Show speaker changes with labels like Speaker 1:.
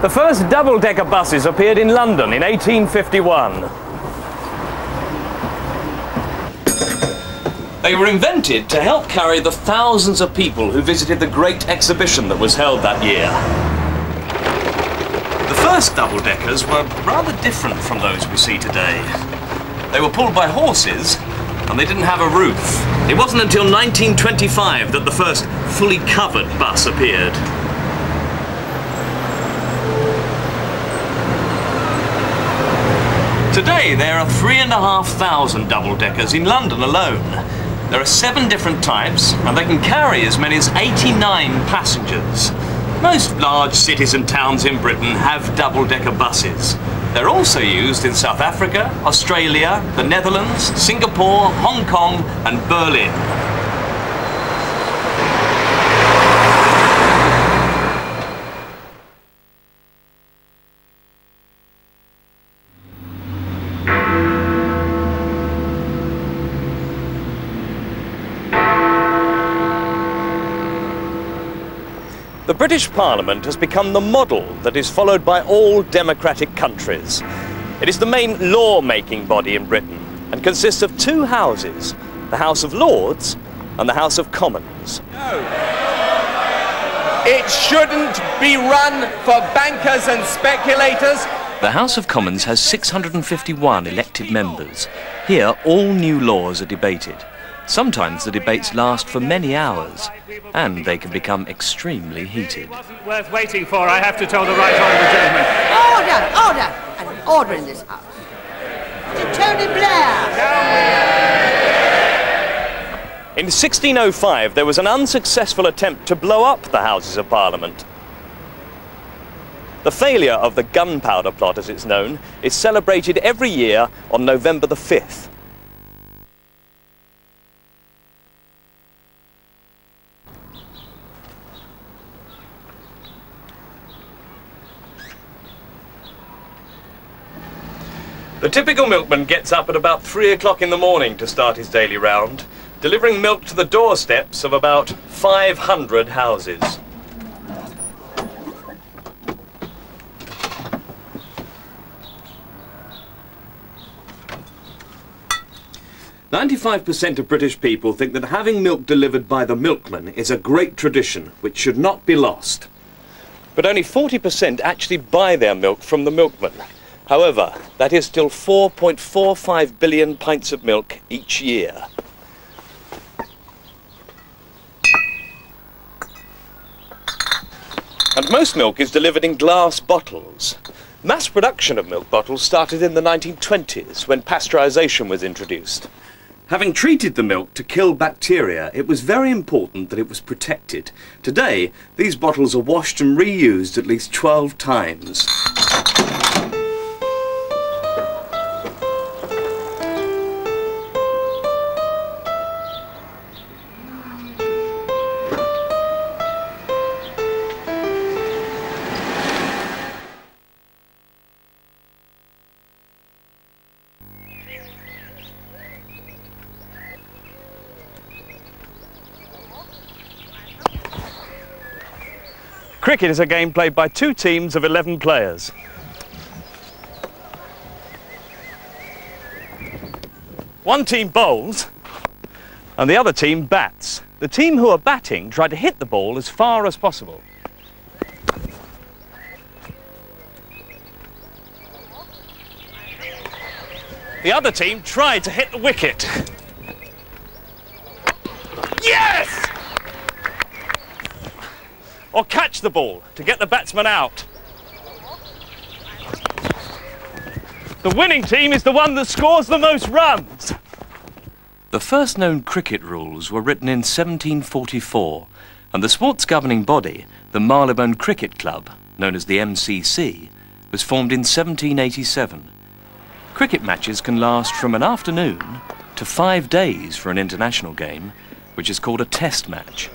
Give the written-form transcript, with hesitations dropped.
Speaker 1: The first double-decker buses appeared in London in 1851. They were invented to help carry the thousands of people who visited the great exhibition that was held that year. The first double-deckers were rather different from those we see today. They were pulled by horses, and they didn't have a roof. It wasn't until 1925 that the first fully covered bus appeared. Today there are 3,500 double-deckers in London alone. There are 7 different types, and they can carry as many as 89 passengers. Most large cities and towns in Britain have double-decker buses. They're also used in South Africa, Australia, the Netherlands, Singapore, Hong Kong and Berlin. The British Parliament has become the model that is followed by all democratic countries. It is the main law-making body in Britain and consists of 2 houses, the House of Lords and the House of Commons.
Speaker 2: No. It shouldn't be run for bankers and speculators.
Speaker 1: The House of Commons has 651 elected members. Here, all new laws are debated. Sometimes the debates last for many hours, and they can become extremely heated.
Speaker 3: It wasn't worth waiting for, I have to tell the right honourable gentleman.
Speaker 4: Order! Order! And an order in this house. To Tony Blair!
Speaker 1: In 1605, there was an unsuccessful attempt to blow up the Houses of Parliament. The failure of the gunpowder plot, as it's known, is celebrated every year on November the 5th. The typical milkman gets up at about 3 o'clock in the morning to start his daily round, delivering milk to the doorsteps of about 500 houses. "95% of British people think that having milk delivered by the milkman is a great tradition which should not be lost. But only 40% actually buy their milk from the milkman. However, that is still 4.45 billion pints of milk each year. And most milk is delivered in glass bottles. Mass production of milk bottles started in the 1920s when pasteurization was introduced. Having treated the milk to kill bacteria, it was very important that it was protected. Today, these bottles are washed and reused at least 12 times. Cricket is a game played by 2 teams of 11 players. One team bowls and the other team bats. The team who are batting try to hit the ball as far as possible. The other team tried to hit the wicket. Yes! Or catch the ball to get the batsman out. The winning team is the one that scores the most runs. The first known cricket rules were written in 1744, and the sports governing body, the Marylebone Cricket Club, known as the MCC, was formed in 1787. Cricket matches can last from an afternoon to 5 days for an international game, which is called a test match.